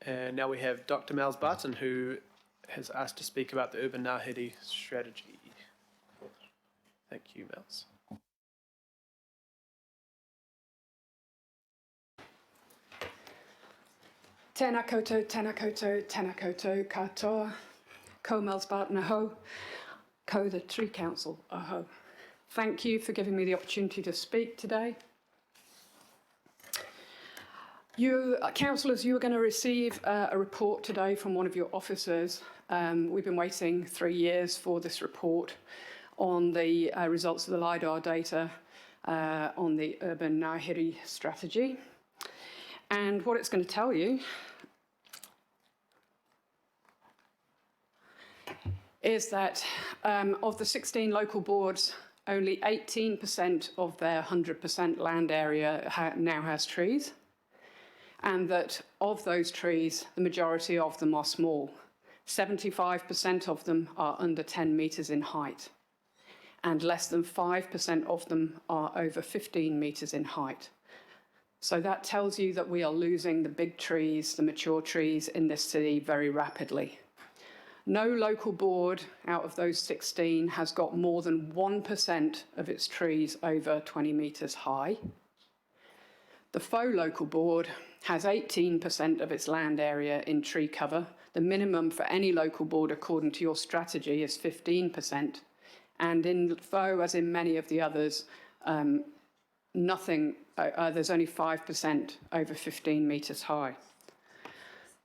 And now we have Dr. Miles Barton, who has asked to speak about the urban Ngāhere strategy. Thank you, Miles. Tēnā koutou, tēnā koutou, tēnā koutou, katoa, ko Miles Barton aho, ko the Tree Council aho. Thank you for giving me the opportunity to speak today. You, councillors, you are going to receive a report today from one of your officers. We've been waiting 3 years for this report on the results of the LiDAR data on the urban Ngāhere strategy. And what it's going to tell you is that of the 16 local boards, only 18% of their 100% land area now has trees, and that of those trees, the majority of them are small. 75% of them are under 10 metres in height, and less than 5% of them are over 15 metres in height. So that tells you that we are losing the big trees, the mature trees in this city very rapidly. No local board out of those 16 has got more than 1% of its trees over 20 metres high. The faux local board has 18% of its land area in tree cover. The minimum for any local board, according to your strategy, is 15%. And in faux, as in many of the others, there's only 5% over 15 metres high.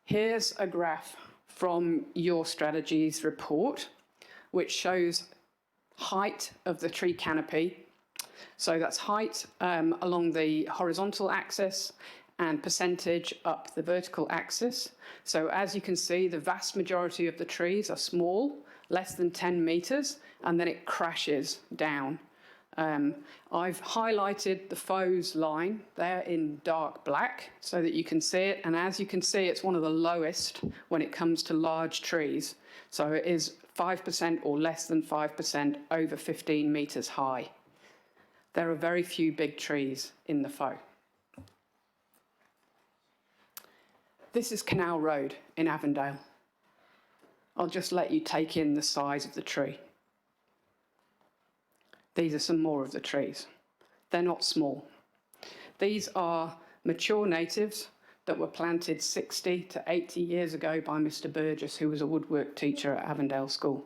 Here's a graph from your strategy's report, which shows height of the tree canopy. So that's height along the horizontal axis and percentage up the vertical axis. So as you can see, the vast majority of the trees are small, less than 10 metres, and then it crashes down. I've highlighted the faux line there in dark black so that you can see it. And as you can see, it's one of the lowest when it comes to large trees. So it is 5% or less than 5% over 15 metres high. There are very few big trees in the faux. This is Canal Road in Avondale. I'll just let you take in the size of the tree. These are some more of the trees. They're not small. These are mature natives that were planted 60 to 80 years ago by Mr. Burgess, who was a woodwork teacher at Avondale School.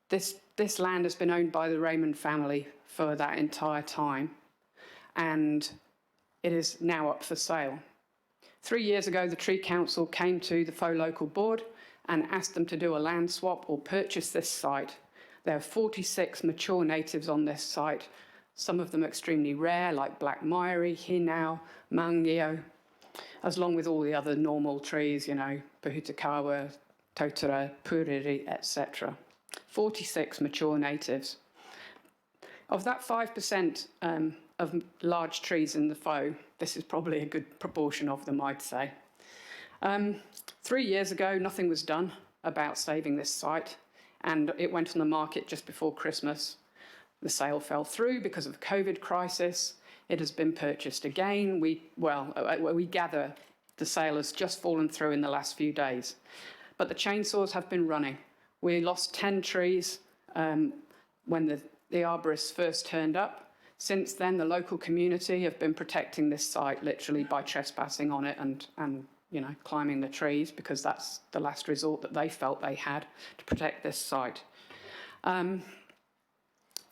This land has been owned by the Raymond family for that entire time, and it is now up for sale. 3 years ago, the Tree Council came to the faux local board and asked them to do a land swap or purchase this site. There are 46 mature natives on this site, some of them extremely rare, like black mairi, hinau, mangio, along with all the other normal trees, you know, pahutakawa, totara, puriri, etc. 46 mature natives. Of that 5% of large trees in the faux, this is probably a good proportion of them, I'd say. 3 years ago, nothing was done about saving this site, and it went on the market just before Christmas. The sale fell through because of the COVID crisis. It has been purchased again. We gather the sale has just fallen through in the last few days. But the chainsaws have been running. We lost 10 trees when the arborists first turned up. Since then, the local community have been protecting this site literally by trespassing on it and you know, climbing the trees, because that's the last resort that they felt they had to protect this site. The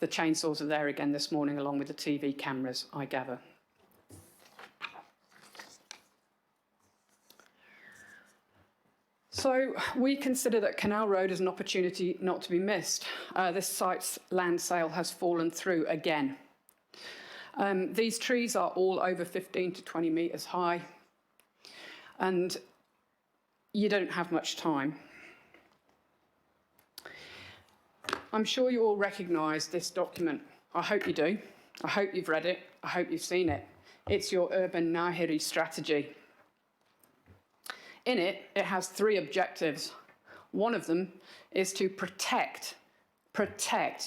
chainsaws are there again this morning, along with the TV cameras, I gather. So we consider that Canal Road is an opportunity not to be missed. This site's land sale has fallen through again. These trees are all over 15 to 20 metres high, and you don't have much time. I'm sure you all recognise this document. I hope you do. I hope you've read it. I hope you've seen it. It's your urban Ngāhere strategy. In it, it has 3 objectives. One of them is to protect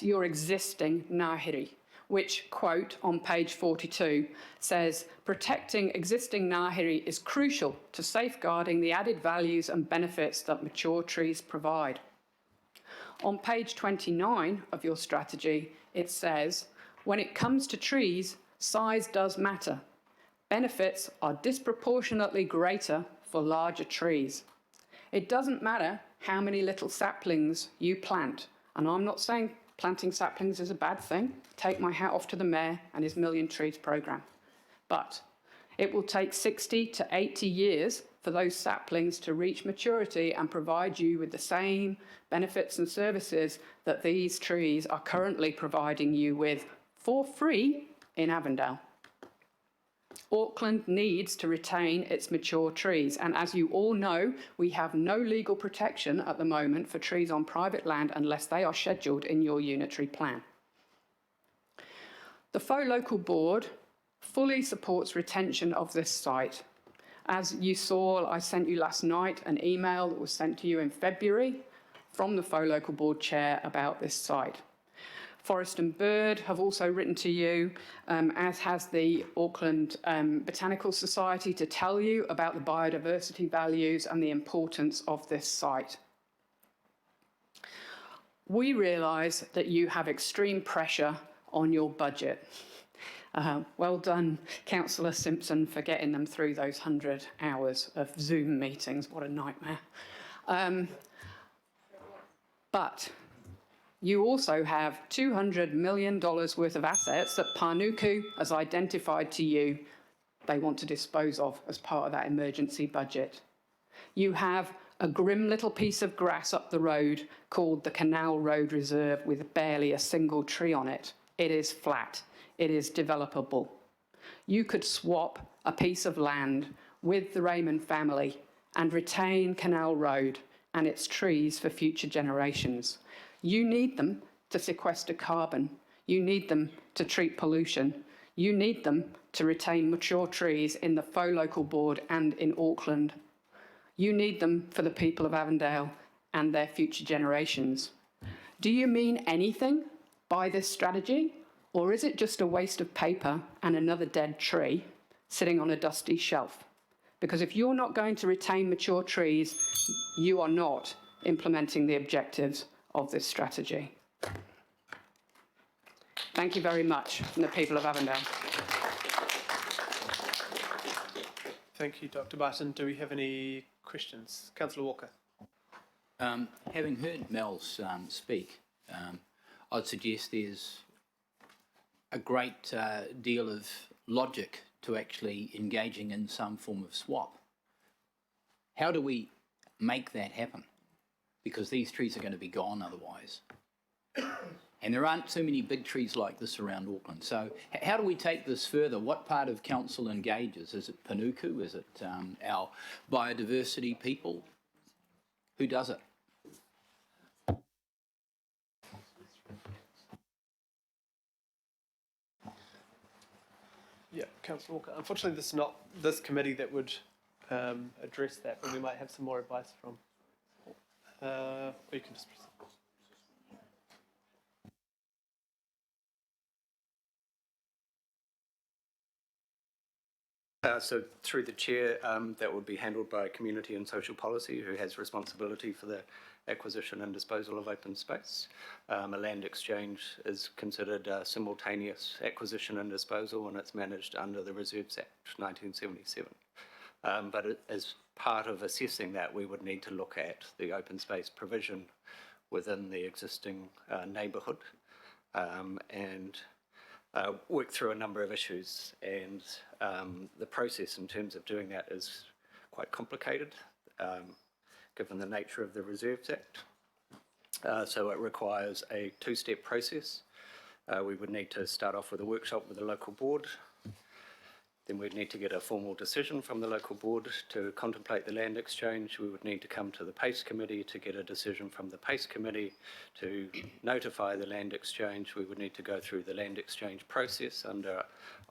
your existing Ngāhere. which, quote, on page 42, says, protecting existing Ngāhere is crucial to safeguarding the added values and benefits that mature trees provide. On page 29 of your strategy, it says, when it comes to trees, size does matter. Benefits are disproportionately greater for larger trees. It doesn't matter how many little saplings you plant, and I'm not saying planting saplings is a bad thing. Take my hat off to the Mayor and his Million Trees programme. But it will take 60 to 80 years for those saplings to reach maturity and provide you with the same benefits and services that these trees are currently providing you with for free in Avondale. Auckland needs to retain its mature trees, and as you all know, we have no legal protection at the moment for trees on private land unless they are scheduled in your unitary plan. The Faux Local Board fully supports retention of this site. As you saw, I sent you last night an email that was sent to you in February from the Faux Local Board Chair about this site. Forest and Bird have also written to you, as has the Auckland Botanical Society, to tell you about the biodiversity values and the importance of this site. We realise that you have extreme pressure on your budget. Well done, Councillor Simpson, for getting them through those 100 hours of Zoom meetings. What a nightmare. But you also have $200 million worth of assets that Panuku has identified to you they want to dispose of as part of that emergency budget. You have a grim little piece of grass up the road called the Canal Road Reserve with barely a single tree on it. It is flat. It is developable. You could swap a piece of land with the Raymond family and retain Canal Road and its trees for future generations. You need them to sequester carbon. You need them to treat pollution. You need them to retain mature trees in the Faux Local Board and in Auckland. You need them for the people of Avondale and their future generations. Do you mean anything by this strategy? Or is it just a waste of paper and another dead tree sitting on a dusty shelf? Because if you're not going to retain mature trees, you are not implementing the objectives of this strategy. Thank you very much from the people of Avondale. Thank you, Dr. Barton. Do we have any questions? Councillor Walker. Having heard Mel's speak, I'd suggest there's a great deal of logic to actually engaging in some form of swap. How do we make that happen? Because these trees are going to be gone otherwise. And there aren't too many big trees like this around Auckland. So how do we take this further? What part of council engages? Is it Panuku? Is it our biodiversity people? Who does it? Yeah, Councillor Walker. Unfortunately, this is not this committee that would address that, but we might have some more advice from. Or you can just proceed. So through the chair, that would be handled by Community and Social Policy, who has responsibility for the acquisition and disposal of open space. A land exchange is considered simultaneous acquisition and disposal, and it's managed under the Reserves Act 1977. But as part of assessing that, we would need to look at the open space provision within the existing neighbourhood and work through a number of issues. And the process in terms of doing that is quite complicated, given the nature of the Reserves Act. So it requires a two-step process. We would need to start off with a workshop with the local board. Then we'd need to get a formal decision from the local board to contemplate the land exchange. We would need to come to the PACE committee to get a decision from the PACE committee to notify the land exchange. We would need to go through the land exchange process under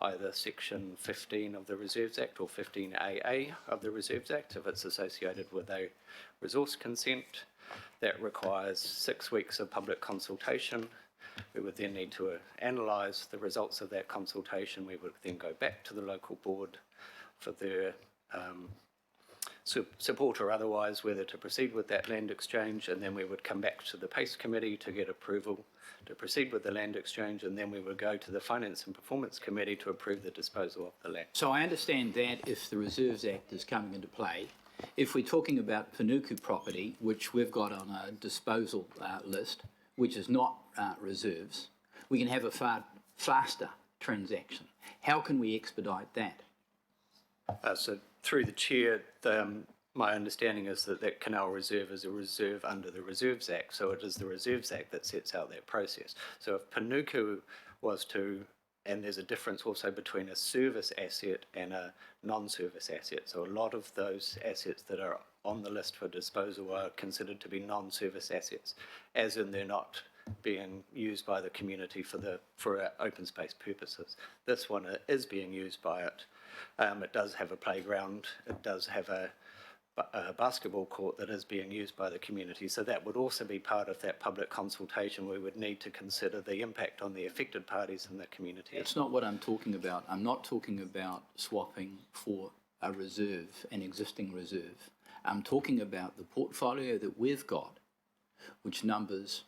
either section 15 of the Reserves Act or 15AA of the Reserves Act if it's associated with a resource consent. That requires 6 weeks of public consultation. We would then need to analyse the results of that consultation. We would then go back to the local board for their support or otherwise whether to proceed with that land exchange, and then we would come back to the PACE committee to get approval to proceed with the land exchange, and then we would go to the Finance and Performance Committee to approve the disposal of the land. So I understand that if the Reserves Act is coming into play, if we're talking about Panuku property, which we've got on a disposal list, which is not reserves, we can have a far faster transaction. How can we expedite that? So through the chair, my understanding is that that canal reserve is a reserve under the Reserves Act, so it is the Reserves Act that sets out that process. So if Panuku was to, and there's a difference also between a service asset and a non-service asset, so a lot of those assets that are on the list for disposal are considered to be non-service assets, as in they're not being used by the community for open space purposes. This one is being used by it. It does have a playground, it does have a basketball court that is being used by the community, so that would also be part of that public consultation. We would need to consider the impact on the affected parties in the community. That's not what I'm talking about. I'm not talking about swapping for a reserve, an existing reserve. I'm talking about the portfolio that we've got, which numbers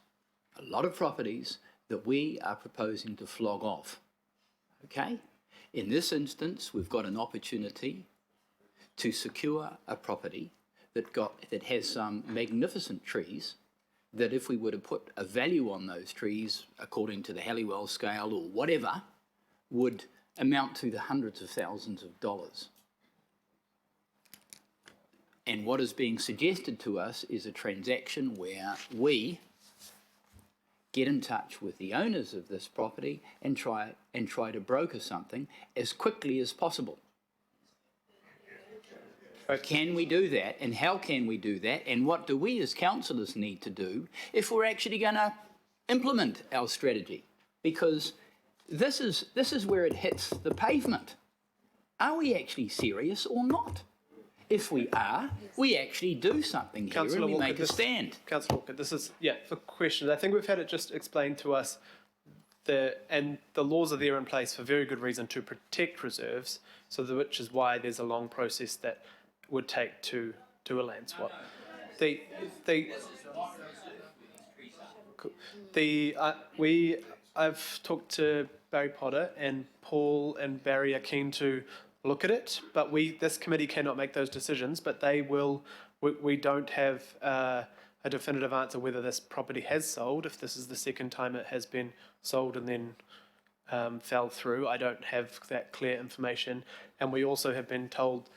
a lot of properties that we are proposing to flog off, okay? In this instance, we've got an opportunity to secure a property that has some magnificent trees that if we were to put a value on those trees according to the Halliwell scale or whatever, would amount to the hundreds of thousands of dollars. And what is being suggested to us is a transaction where we get in touch with the owners of this property and try to broker something as quickly as possible. Can we do that, and how can we do that, and what do we as councillors need to do if we're actually going to implement our strategy? Because this is where it hits the pavement. Are we actually serious or not? If we are, we actually do something here and we make a stand. Councillor Walker, this is, for questions. I think we've had it just explained to us, and the laws are there in place for very good reason to protect reserves, which is why there's a long process that would take to do a land swap. I've talked to Barry Potter, and Paul and Barry are keen to look at it, but this committee cannot make those decisions, but they will. We don't have a definitive answer whether this property has sold. If this is the second time it has been sold and then fell through, I don't have that clear information, and we also have been told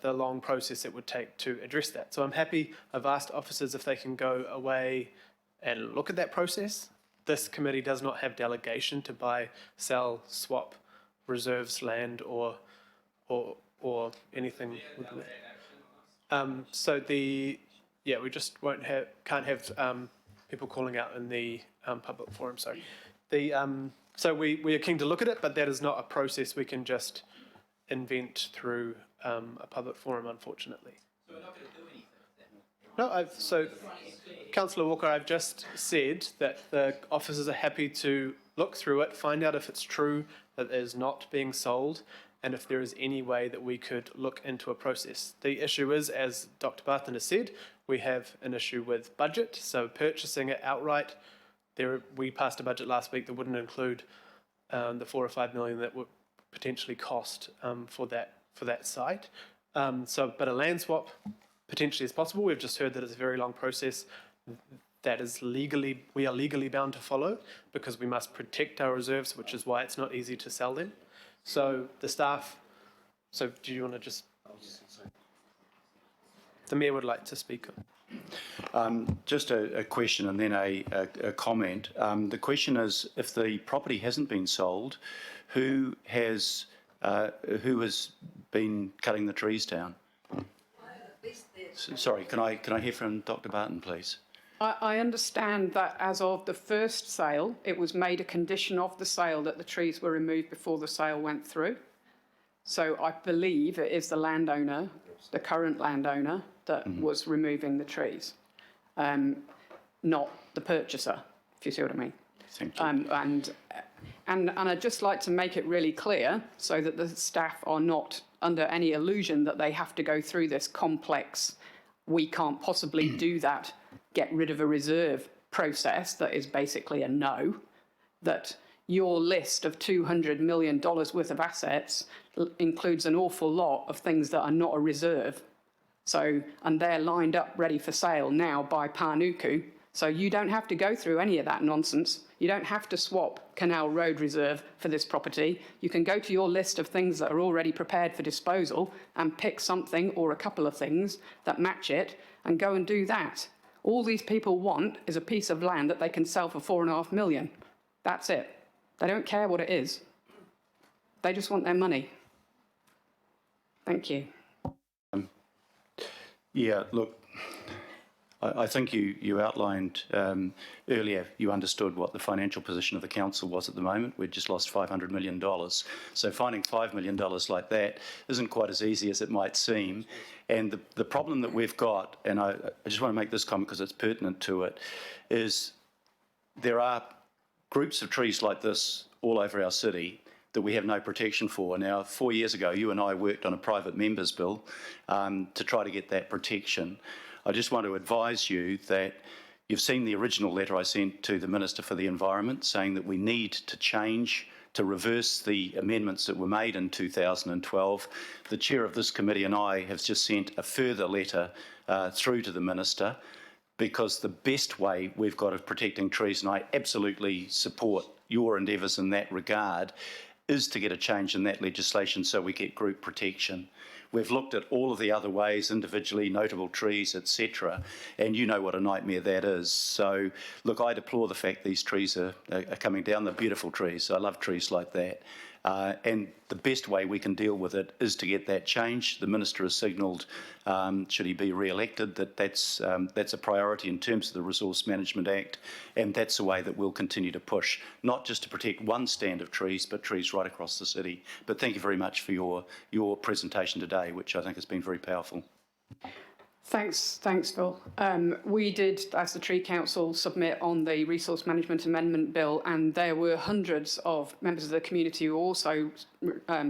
the long process it would take to address that. So I'm happy. I've asked officers if they can go away and look at that process. This committee does not have delegation to buy, sell, swap reserves land or anything. So we just can't have people calling out in the public forum. Sorry. So we are keen to look at it, but that is not a process we can just invent through a public forum, unfortunately. So we're not going to do anything? No, Councillor Walker, I've just said that the officers are happy to look through it, find out if it's true that it is not being sold, and if there is any way that we could look into a process. The issue is, as Dr. Barton has said, we have an issue with budget, so purchasing it outright, we passed a budget last week that wouldn't include the 4 or 5 million that would potentially cost for that site. But a land swap potentially is possible. We've just heard that it's a very long process that we are legally bound to follow because we must protect our reserves, which is why it's not easy to sell them. So the staff, do you want to just, the Mayor would like to speak on. Just a question and then a comment. The question is, if the property hasn't been sold, who has been cutting the trees down? Sorry, can I hear from Dr. Barton, please? I understand that as of the first sale, it was made a condition of the sale that the trees were removed before the sale went through. So I believe it is the landowner, the current landowner, that was removing the trees, not the purchaser, if you see what I mean. Thank you. And I'd just like to make it really clear so that the staff are not under any illusion that they have to go through this complex, we can't possibly do that, get rid of a reserve process that is basically a no, that your list of $200 million worth of assets includes an awful lot of things that are not a reserve. So, and they're lined up ready for sale now by Panuku. So you don't have to go through any of that nonsense. You don't have to swap Canal Road Reserve for this property. You can go to your list of things that are already prepared for disposal and pick something or a couple of things that match it and go and do that. All these people want is a piece of land that they can sell for $4.5 million. That's it. They don't care what it is. They just want their money. Thank you. Yeah, look, I think you outlined earlier, you understood what the financial position of the council was at the moment. We'd just lost $500 million. So finding $5 million like that isn't quite as easy as it might seem. And the problem that we've got, and I just want to make this comment because it's pertinent to it, is there are groups of trees like this all over our city that we have no protection for. Now, 4 years ago, you and I worked on a private members bill to try to get that protection. I just want to advise you that you've seen the original letter I sent to the Minister for the Environment saying that we need to change, to reverse the amendments that were made in 2012. The chair of this committee and I have just sent a further letter through to the Minister, because the best way we've got of protecting trees, and I absolutely support your endeavours in that regard, is to get a change in that legislation so we get group protection. We've looked at all of the other ways, individually, notable trees, etc., and you know what a nightmare that is. So, look, I deplore the fact these trees are coming down. They're beautiful trees. I love trees like that. And the best way we can deal with it is to get that change. The Minister has signalled, should he be re-elected, that that's a priority in terms of the Resource Management Act, and that's the way that we'll continue to push, not just to protect one stand of trees, but trees right across the city. But thank you very much for your presentation today, which I think has been very powerful. Thanks, Phil. We did, as the Tree Council, submit on the Resource Management Amendment Bill, and there were hundreds of members of the community who also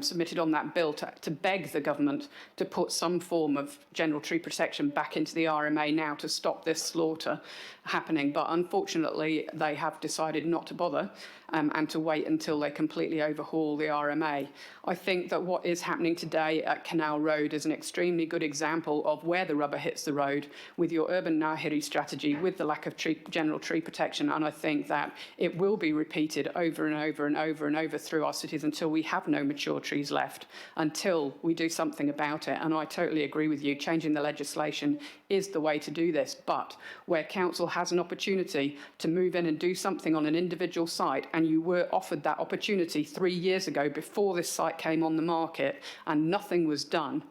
submitted on that bill to beg the government to put some form of general tree protection back into the RMA now to stop this slaughter happening. But unfortunately, they have decided not to bother and to wait until they completely overhaul the RMA. I think that what is happening today at Canal Road is an extremely good example of where the rubber hits the road with your urban Ngāhere strategy, with the lack of general tree protection. And I think that it will be repeated over and over and over and over through our cities until we have no mature trees left, until we do something about it. And I totally agree with you. Changing the legislation is the way to do this. But where council has an opportunity to move in and do something on an individual site, and you were offered that opportunity 3 years ago before this site came on the market and nothing was done,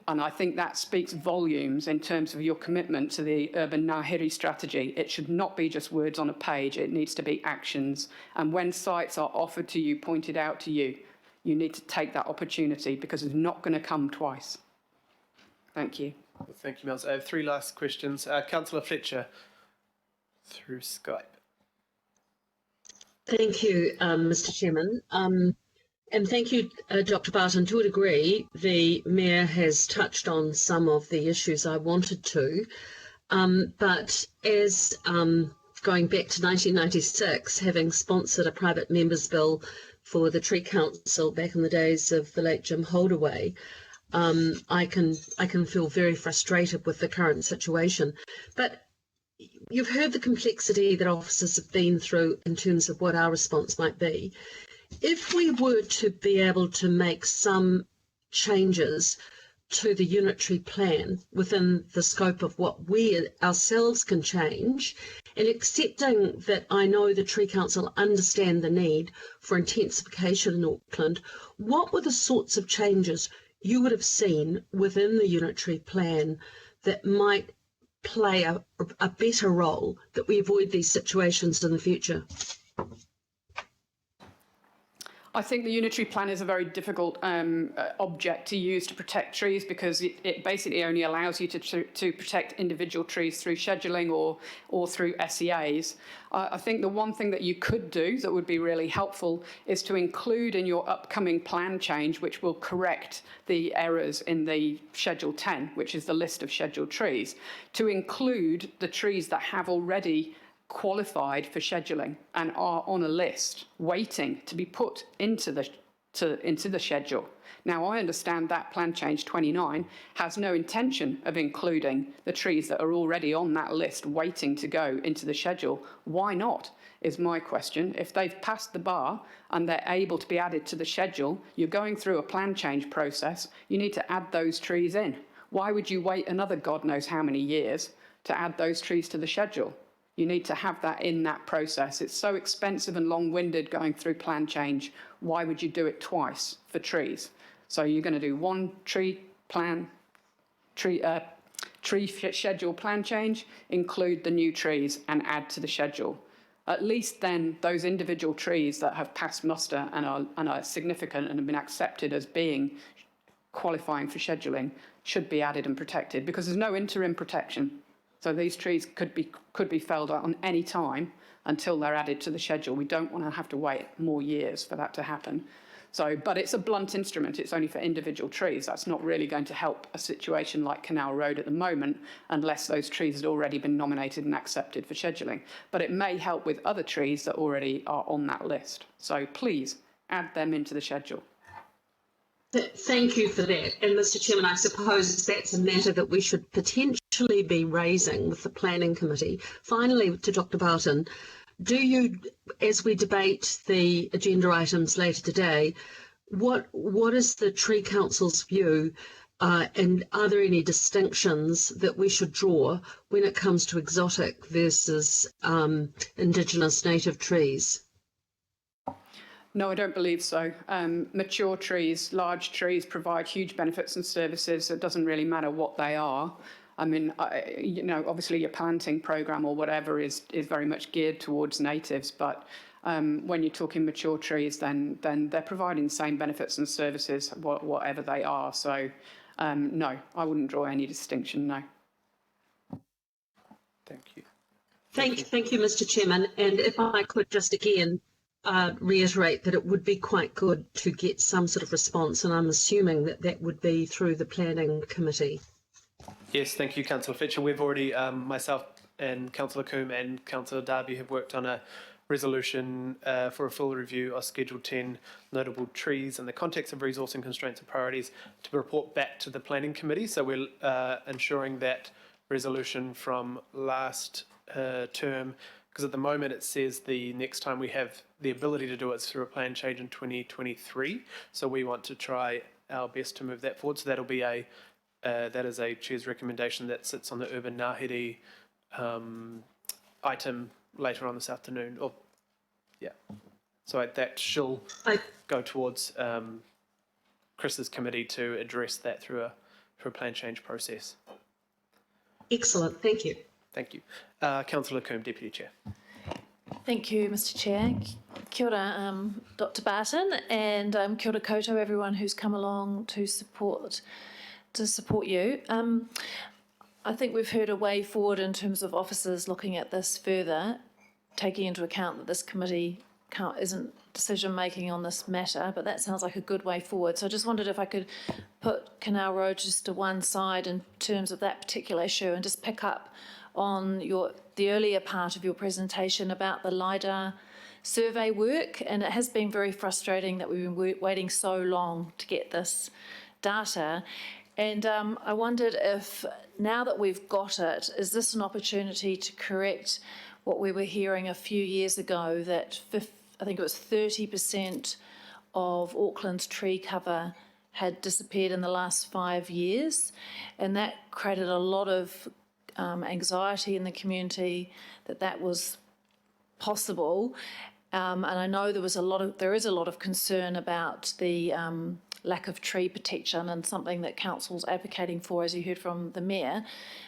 and I think that speaks volumes in terms of your commitment to the urban Ngāhere strategy. It should not be just words on a page. It needs to be actions. And when sites are offered to you, pointed out to you, you need to take that opportunity, because it's not going to come twice. Thank you. Well, thank you, Miles. I have 3 last questions. Councillor Fletcher, through Skype. Thank you, Mr. Chairman. And thank you, Dr. Barton. To a degree, the Mayor has touched on some of the issues I wanted to, but as going back to 1996, having sponsored a private members bill for the Tree Council back in the days of the late Jim Holdaway, I can feel very frustrated with the current situation. But you've heard the complexity that officers have been through in terms of what our response might be. If we were to be able to make some changes to the Unitary plan within the scope of what we ourselves can change, and accepting that I know the Tree Council understand the need for intensification in Auckland, what were the sorts of changes you would have seen within the Unitary plan that might play a better role, that we avoid these situations in the future? I think the Unitary plan is a very difficult object to use to protect trees because it basically only allows you to protect individual trees through scheduling or through SEAs. I think the one thing that you could do that would be really helpful is to include in your upcoming plan change, which will correct the errors in the Schedule 10, which is the list of scheduled trees, to include the trees that have already qualified for scheduling and are on a list waiting to be put into the schedule. Now, I understand that Plan Change 29 has no intention of including the trees that are already on that list waiting to go into the schedule. Why not, is my question. If they've passed the bar and they're able to be added to the schedule, you're going through a plan change process, you need to add those trees in. Why would you wait another God knows how many years to add those trees to the schedule? You need to have that in that process. It's so expensive and long-winded going through plan change. Why would you do it twice for trees? So you're going to do one tree schedule plan change, include the new trees and add to the schedule. At least then those individual trees that have passed muster and are significant and have been accepted as being qualifying for scheduling should be added and protected because there's no interim protection. So these trees could be felled on any time until they're added to the schedule. We don't want to have to wait more years for that to happen. So, but it's a blunt instrument. It's only for individual trees. That's not really going to help a situation like Canal Road at the moment unless those trees had already been nominated and accepted for scheduling. But it may help with other trees that already are on that list. So please add them into the schedule. Thank you for that. And Mr. Chairman, I suppose that's a matter that we should potentially be raising with the Planning Committee. Finally, to Dr. Barton, do you, as we debate the agenda items later today, what is the Tree Council's view and are there any distinctions that we should draw when it comes to exotic versus Indigenous native trees? No, I don't believe so. Mature trees, large trees provide huge benefits and services. It doesn't really matter what they are. I mean, obviously your planting programme or whatever is very much geared towards natives, but when you're talking mature trees, then they're providing the same benefits and services, whatever they are. So, no, I wouldn't draw any distinction, no. Thank you. Thank you, Mr. Chairman. And if I could just again reiterate that it would be quite good to get some sort of response, and I'm assuming that would be through the Planning Committee. Yes, thank you, Councillor Fletcher. We've already, myself and Councillor Coombe and Councillor Darby have worked on a resolution for a full review of Schedule 10 notable trees in the context of resourcing constraints and priorities to report back to the Planning Committee. So we're ensuring that resolution from last term, because at the moment it says the next time we have the ability to do it is through a plan change in 2023. So we want to try our best to move that forward. So that'll be that is a Chair's recommendation that sits on the Urban Ngāhere item later on this afternoon. So that shall go towards Chris's committee to address that through a plan change process. Excellent, thank you. Thank you. Councillor Coombe, Deputy Chair. Thank you, Mr. Chair. Kia ora, Dr. Barton, and kia ora koutou, everyone who's come along to support you. I think we've heard a way forward in terms of officers looking at this further, taking into account that this committee isn't decision-making on this matter, but that sounds like a good way forward. So I just wondered if I could put Canal Road just to one side in terms of that particular issue and just pick up on the earlier part of your presentation about the LIDAR survey work, and it has been very frustrating that we've been waiting so long to get this data. And I wondered if, now that we've got it, is this an opportunity to correct what we were hearing a few years ago, that I think it was 30% of Auckland's tree cover had disappeared in the last 5 years, and that created a lot of anxiety in the community that was possible. And I know there is a lot of concern about the lack of tree protection, and something that council's advocating for, as you heard from the mayor.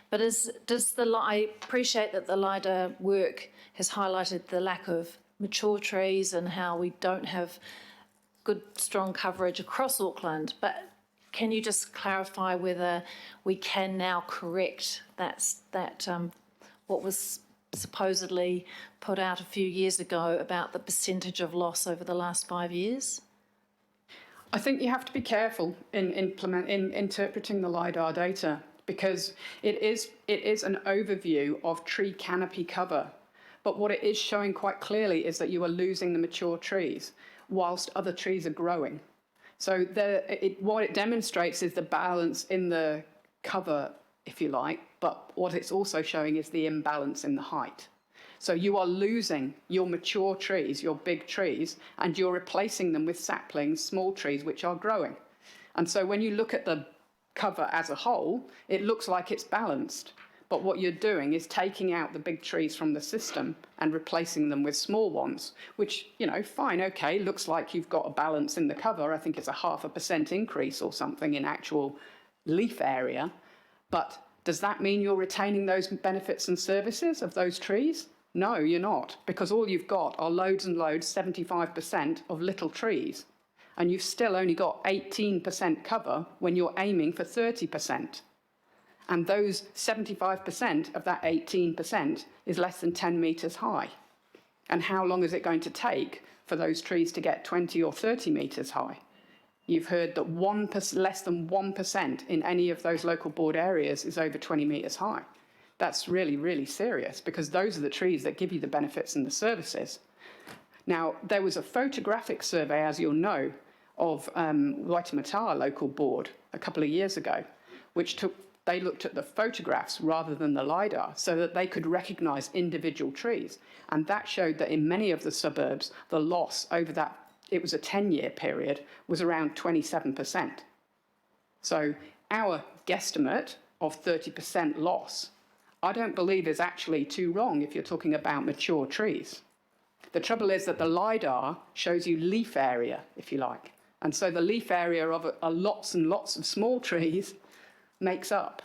But I appreciate that the LIDAR work has highlighted the lack of mature trees and how we don't have good, strong coverage across Auckland, but can you just clarify whether we can now correct what was supposedly put out a few years ago about the percentage of loss over the last 5 years? I think you have to be careful in interpreting the LiDAR data, because it is an overview of tree canopy cover. But what it is showing quite clearly is that you are losing the mature trees whilst other trees are growing. So what it demonstrates is the balance in the cover, if you like, but what it's also showing is the imbalance in the height. So you are losing your mature trees, your big trees, and you're replacing them with saplings, small trees, which are growing. And so when you look at the cover as a whole, it looks like it's balanced. But what you're doing is taking out the big trees from the system and replacing them with small ones, which, fine, okay, looks like you've got a balance in the cover. I think it's a 0.5% increase or something in actual leaf area. But does that mean you're retaining those benefits and services of those trees? No, you're not, because all you've got are loads and loads, 75% of little trees. And you've still only got 18% cover when you're aiming for 30%. And those 75% of that 18% is less than 10 metres high. And how long is it going to take for those trees to get 20 or 30 metres high? You've heard that less than 1% in any of those local board areas is over 20 metres high. That's really, really serious, because those are the trees that give you the benefits and the services. Now, there was a photographic survey, as you'll know, of Waitemata local board a couple of years ago, they looked at the photographs rather than the LiDAR so that they could recognise individual trees. And that showed that in many of the suburbs, the loss over that, it was a 10-year period, was around 27%. So our guesstimate of 30% loss, I don't believe is actually too wrong if you're talking about mature trees. The trouble is that the LiDAR shows you leaf area, if you like. And so the leaf area of lots and lots of small trees makes up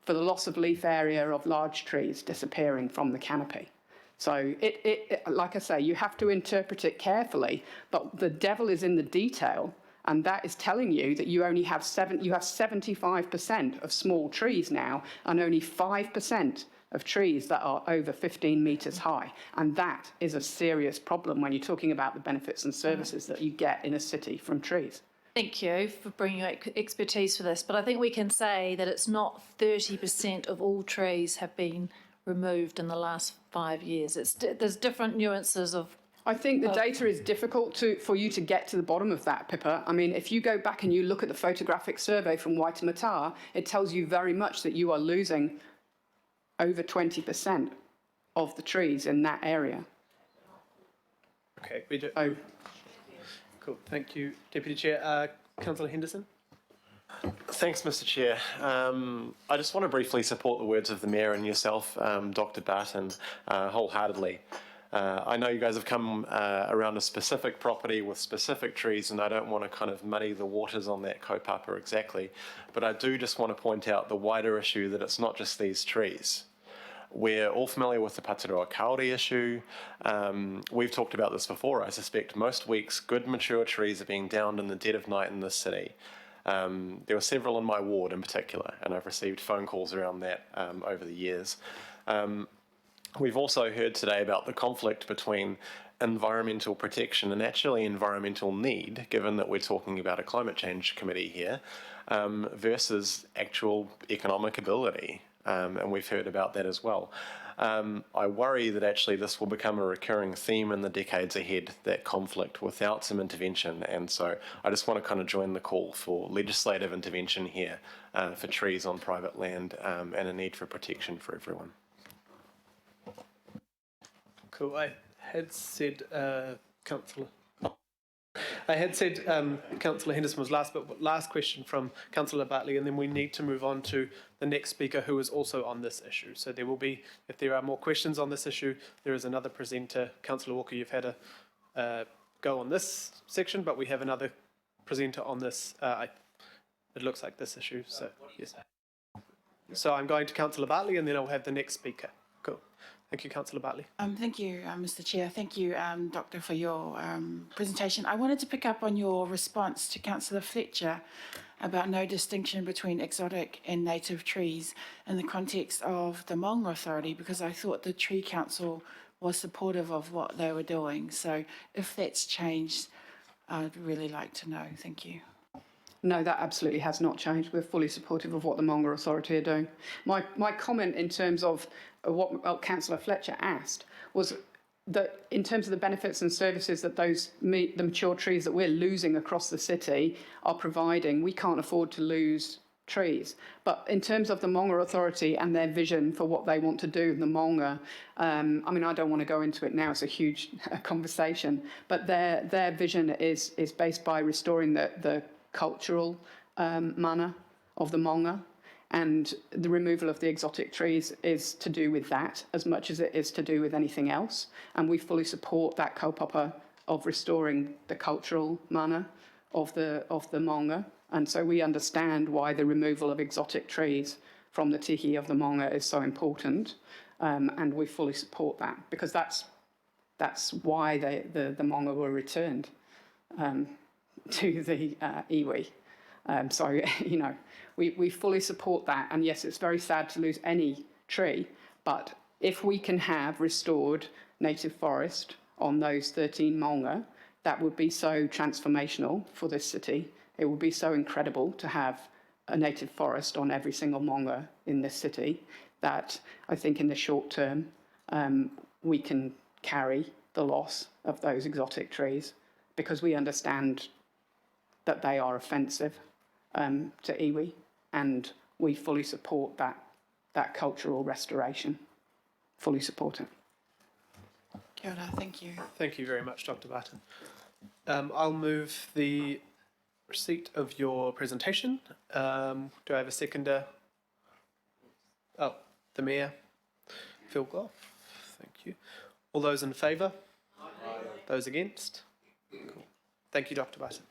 for the loss of leaf area of large trees disappearing from the canopy. So like I say, you have to interpret it carefully, but the devil is in the detail, and that is telling you that you only have 75% of small trees now, and only 5% of trees that are over 15 metres high. And that is a serious problem when you're talking about the benefits and services that you get in a city from trees. Thank you for bringing your expertise for this, but I think we can say that it's not 30% of all trees have been removed in the last 5 years. There's different nuances of... I think the data is difficult for you to get to the bottom of that, Pippa. I mean, if you go back and you look at the photographic survey from Waitemata, it tells you very much that you are losing over 20% of the trees in that area. Okay, we do. Oh. Cool, thank you, Deputy Chair. Councillor Henderson? Thanks, Mr. Chair. I just want to briefly support the words of the Mayor and yourself, Dr. Barton, wholeheartedly. I know you guys have come around a specific property with specific trees, and I don't want to kind of muddy the waters on that kaupapa exactly, but I do just want to point out the wider issue that it's not just these trees. We're all familiar with the Pateroa Kauri issue. We've talked about this before. I suspect most weeks good mature trees are being downed in the dead of night in this city. There were several in my ward in particular, and I've received phone calls around that over the years. We've also heard today about the conflict between environmental protection and actually environmental need, given that we're talking about a climate change committee here, versus actual economic ability. And we've heard about that as well. I worry that actually this will become a recurring theme in the decades ahead, that conflict without some intervention. And so I just want to kind of join the call for legislative intervention here for trees on private land and a need for protection for everyone. Cool. I had said Councillor Henderson was last, but last question from Councillor Bartley, and then we need to move on to the next speaker who is also on this issue. So there will be, if there are more questions on this issue, there is another presenter. Councillor Walker, you've had a go on this section, but we have another presenter on this. It looks like this issue. So yes. So I'm going to Councillor Bartley, and then I'll have the next speaker. Cool. Thank you, Councillor Bartley. Thank you, Mr. Chair. Thank you, Doctor, for your presentation. I wanted to pick up on your response to Councillor Fletcher about no distinction between exotic and native trees in the context of the Maunga Authority, because I thought the Tree Council was supportive of what they were doing. So if that's changed, I'd really like to know. Thank you. No, that absolutely has not changed. We're fully supportive of what the Maunga Authority are doing. My comment in terms of what Councillor Fletcher asked was that in terms of the benefits and services that the mature trees that we're losing across the city are providing, we can't afford to lose trees. But in terms of the Maunga Authority and their vision for what they want to do in the Maunga, I mean, I don't want to go into it now, it's a huge conversation, but their vision is based by restoring the cultural mana of the Maunga, and the removal of the exotic trees is to do with that as much as it is to do with anything else, and we fully support that kaupapa of restoring the cultural mana of the Maunga, and so we understand why the removal of exotic trees from the tiki of the Maunga is so important, and we fully support that, because that's why the Maunga were returned to the iwi. So, you know, we fully support that. And yes, it's very sad to lose any tree, but if we can have restored native forest on those 13 Maunga, that would be so transformational for this city. It would be so incredible to have a native forest on every single Maunga in this city that I think in the short term, we can carry the loss of those exotic trees, because we understand that they are offensive to iwi, and we fully support that cultural restoration. Fully support it. Kia ora, thank you. Thank you very much, Dr. Barton. I'll move the receipt of your presentation. Do I have a seconder? Oh, the Mayor, Phil Goff. Thank you. All those in favour? Aye. Those against? Cool. Thank you, Dr. Barton.